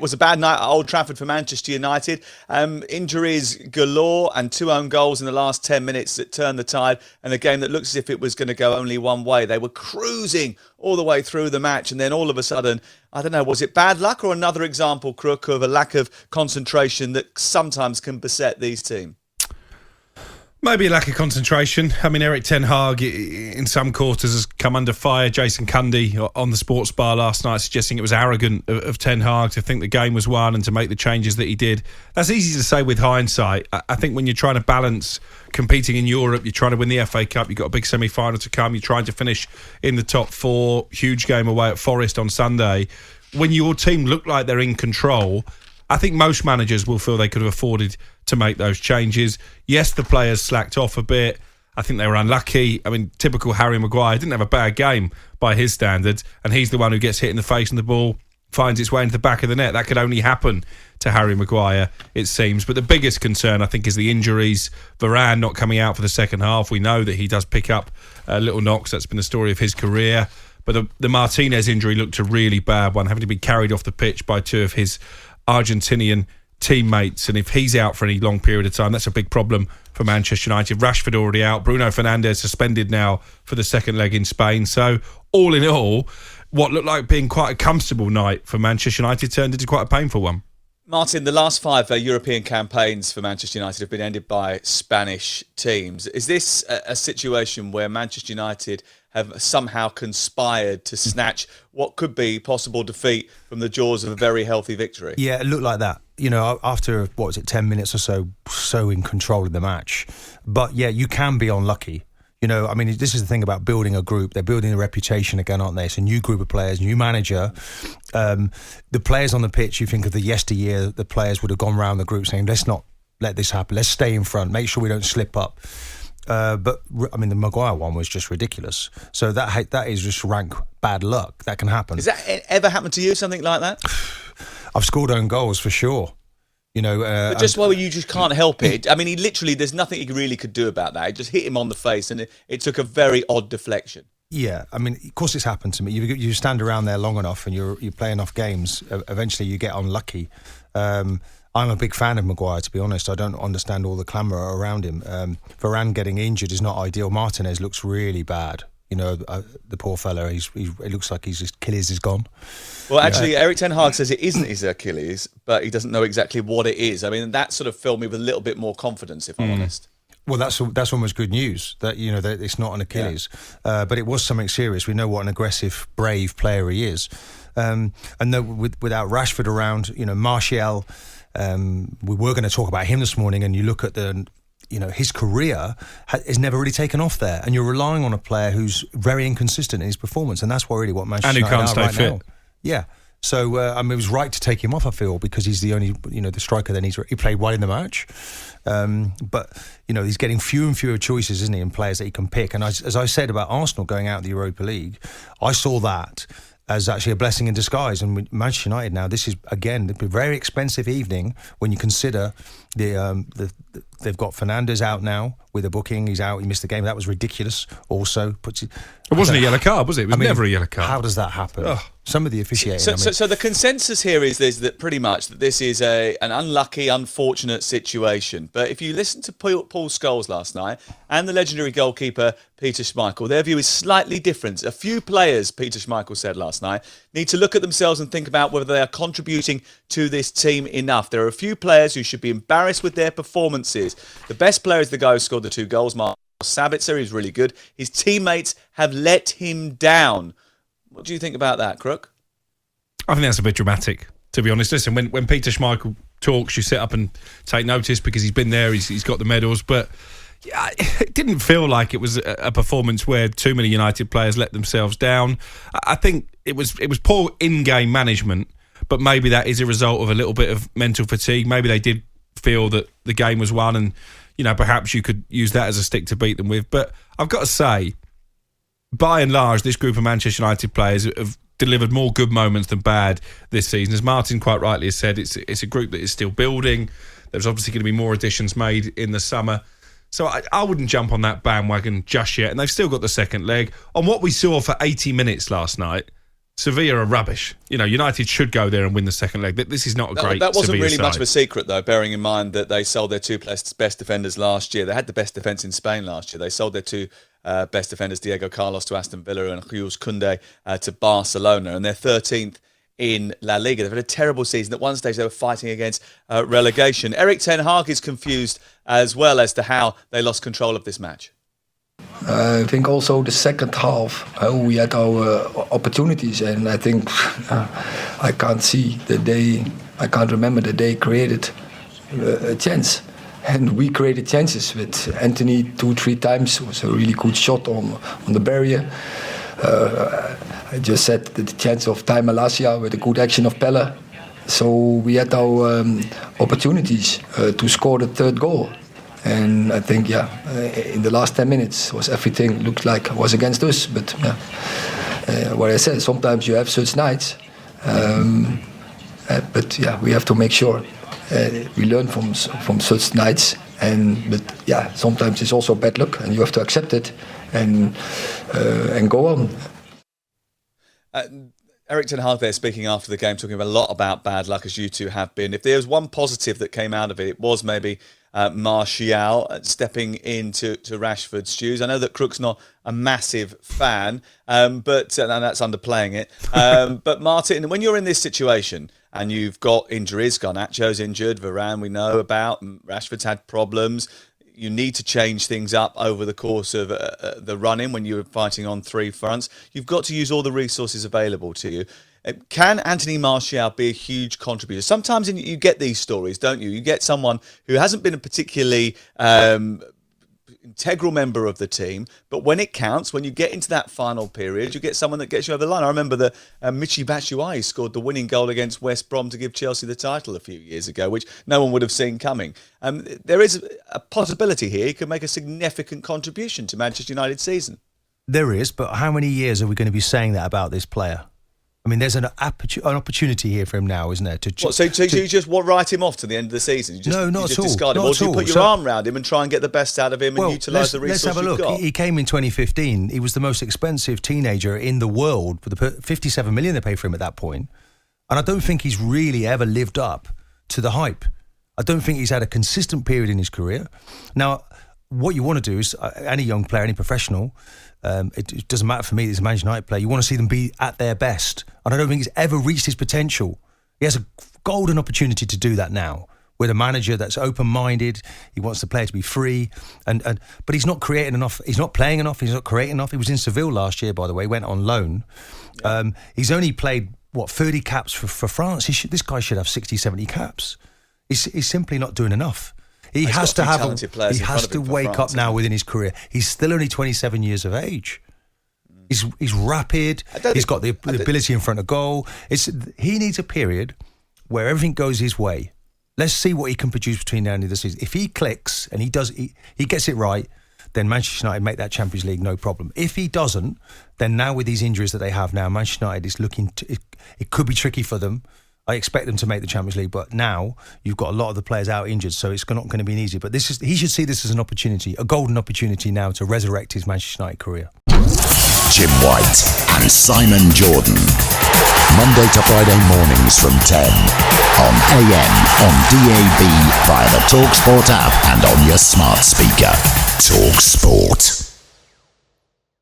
it was a bad night at Old Trafford for Manchester United. Injuries galore and 2 own goals in the last 10 minutes that turned the tide, and a game that looks as if it was going to go only one way. They were cruising all the way through the match, and then all of a sudden, I don't know, was it bad luck or another example, Crook, of a lack of concentration that sometimes can beset these teams? Maybe a lack of concentration. I mean, Erik Ten Hag in some quarters has come under fire. Jason Cundy on the sports bar last night suggesting it was arrogant of Ten Hag to think the game was won and to make the changes that he did. That's easy to say with hindsight. I think when you're trying to balance competing in Europe, you're trying to win the FA Cup, you've got a big semi-final to come, you're trying to finish in the top 4, huge game away at Forest on Sunday. When your team look like they're in control, I think most managers will feel they could have afforded to make those changes. Yes, the players slacked off a bit. I think they were unlucky. I mean, typical Harry Maguire didn't have a bad game by his standards, and he's the one who gets hit in the face and the ball finds its way into the back of the net. That could only happen to Harry Maguire, it seems. But the biggest concern, I think, is the injuries. Varane not coming out for the second half. We know that he does pick up little knocks. That's been the story of his career. But the Martinez injury looked a really bad one, having to be carried off the pitch by 2 of his Argentinian teammates, and if he's out for any long period of time, that's a big problem for Manchester United. Rashford already out, Bruno Fernandes suspended now for the second leg in Spain. So all in all, what looked like being quite a comfortable night for Manchester United turned into quite a painful one. Martin, the last 5 European campaigns for Manchester United have been ended by Spanish teams. Is this a situation where Manchester United have somehow conspired to snatch what could be possible defeat from the jaws of a very healthy victory? Yeah, it looked like that. You know, after, 10 minutes or so in control of the match. But yeah, you can be unlucky. You know, I mean, this is the thing about building a group. They're building a reputation again, aren't they? It's a new group of players, new manager. The players on the pitch, you think of the yesteryear, the players would have gone round the group saying, let's not let this happen. Let's stay in front. Make sure we don't slip up. But, I mean, the Maguire one was just ridiculous. So that is just rank bad luck. That can happen. Has that ever happened to you, something like that? I've scored own goals for sure. You know, but just while you just can't help it. I mean, he literally, there's nothing he really could do about that. It just hit him on the face, and it took a very odd deflection. Yeah, I mean, of course it's happened to me. You stand around there long enough, and you play enough games. Eventually, you get unlucky. I'm a big fan of Maguire, to be honest. I don't understand all the clamour around him. Varane getting injured is not ideal. Martinez looks really bad. You know, the poor fella, it looks like his Achilles is gone. Well, actually, Erik Ten Hag says it isn't his Achilles, but he doesn't know exactly what it is. I mean, that sort of filled me with a little bit more confidence, if I'm honest. Well, that's almost good news, that, you know, that it's not an Achilles. Yeah. But it was something serious. We know what an aggressive, brave player he is. And without Rashford around, you know, Martial, we were going to talk about him this morning, and you look at his career has never really taken off there, and you're relying on a player who's very inconsistent in his performance, and that's really what Manchester United can't stay fit. Now. Yeah. So, it was right to take him off, I feel, because he's the only, the striker that he played well in the match. But, he's getting fewer and fewer choices, isn't he, in players that he can pick. And as I said about Arsenal going out of the Europa League, I saw that as actually a blessing in disguise. And with Manchester United now, this is, again, a very expensive evening when you consider they've got Fernandes out now with a booking. He's out. He missed the game. That was ridiculous. Also, it wasn't a yellow card, was it? It was never a yellow card. How does that happen? Ugh. Some of the officiating. So the consensus here is that pretty much that this is an unlucky, unfortunate situation. But if you listen to Paul Scholes last night and the legendary goalkeeper Peter Schmeichel, their view is slightly different. A few players, Peter Schmeichel said last night, need to look at themselves and think about whether they are contributing to this team enough. There are a few players who should be embarrassed with their performances. The best player is the guy who scored the 2 goals, Mark Sabitzer. He's really good. His teammates have let him down. What do you think about that, Crook? I think that's a bit dramatic, to be honest. Listen, when Peter Schmeichel talks, you sit up and take notice because he's been there, he's got the medals. But yeah, it didn't feel like it was a performance where too many United players let themselves down. I think it was poor in-game management, but maybe that is a result of a little bit of mental fatigue. Maybe they did feel that the game was won, and perhaps you could use that as a stick to beat them with. But I've got to say, by and large, this group of Manchester United players have delivered more good moments than bad this season. As Martin quite rightly has said, it's a group that is still building. There's obviously going to be more additions made in the summer. So I wouldn't jump on that bandwagon just yet. And they've still got the second leg. On what we saw for 80 minutes last night, Sevilla are rubbish. United should go there and win the second leg. This is not a great That wasn't Sevilla really side. much of a secret, though, bearing in mind that they sold their two best defenders last year. They had the best defence in Spain last year. They sold their two best defenders, Diego Carlos to Aston Villa and Jules Koundé to Barcelona, and they're 13th in La Liga. They've had a terrible season. At one stage, they were fighting against relegation. Erik ten Hag is confused as well as to how they lost control of this match. I think also the second half, we had our opportunities, and I think I can't remember that they created a chance. And we created chances with Anthony 2-3 times. It was a really good shot on the barrier. I just said that the chance of Time Malacia with a good action of Pelle. So we had our opportunities to score the third goal. And I think, in the last 10 minutes, everything looked like it was against us. But what I said, sometimes you have such nights. But we have to make sure we learn from such nights. But sometimes it's also bad luck, and you have to accept it and go on. Erik ten Hag there speaking after the game, talking a lot about bad luck, as you two have been. If there was one positive that came out of it, it was maybe Martial stepping into Rashford's shoes. I know that Crook's not a massive fan, but and that's underplaying it. But Martin, when you're in this situation and you've got injuries, Garnacho's injured, Varane we know about, Rashford's had problems, you need to change things up over the course of the run-in when you're fighting on three fronts. You've got to use all the resources available to you. Can Anthony Martial be a huge contributor? Sometimes you get these stories, don't you? You get someone who hasn't been a particularly integral member of the team, but when it counts, when you get into that final period, you get someone that gets you over the line. I remember that Michy Batshuayi scored the winning goal against West Brom to give Chelsea the title a few years ago, which no one would have seen coming. There is a possibility here he could make a significant contribution to Manchester United's season. There is, but how many years are we going to be saying that about this player? I mean, there's an opportunity here for him now, isn't there? So you just write him off to the end of the season? You just, no, not you just at all. Discard him, not or do you put your arm around him and try and get the best out of him and utilise the resources let's have a look. you've got? He came in 2015. He was the most expensive teenager in the world, with the 57 million they paid for him at that point. And I don't think he's really ever lived up to the hype. I don't think he's had a consistent period in his career. Now, what you want to do is, any young player, any professional, it doesn't matter for me, he's a Manchester United player, you want to see them be at their best. And I don't think he's ever reached his potential. He has a golden opportunity to do that now with a manager that's open-minded. He wants the player to be free, but he's not creating enough. He's not playing enough. He's not creating enough. He was in Seville last year, by the way, went on loan. Yeah. He's only played, 30 caps for France. This guy should have 60, 70 caps. He's simply not doing enough. He has to wake up now within his career. He's still only 27 years of age. He's rapid. He's got the ability in front of goal. He needs a period where everything goes his way. Let's see what he can produce between now and the end of the season. If he clicks and he gets it right, then Manchester United make that Champions League, no problem. If he doesn't, then now with these injuries that they have now, Manchester United is looking it could be tricky for them. I expect them to make the Champions League, but now you've got a lot of the players out injured, so it's not going to be easy. But he should see this as an opportunity, a golden opportunity now to resurrect his Manchester United career. Jim White and Simon Jordan. Monday to Friday mornings from 10 on AM, on DAB, via the talkSPORT app and on your smart speaker. talkSPORT.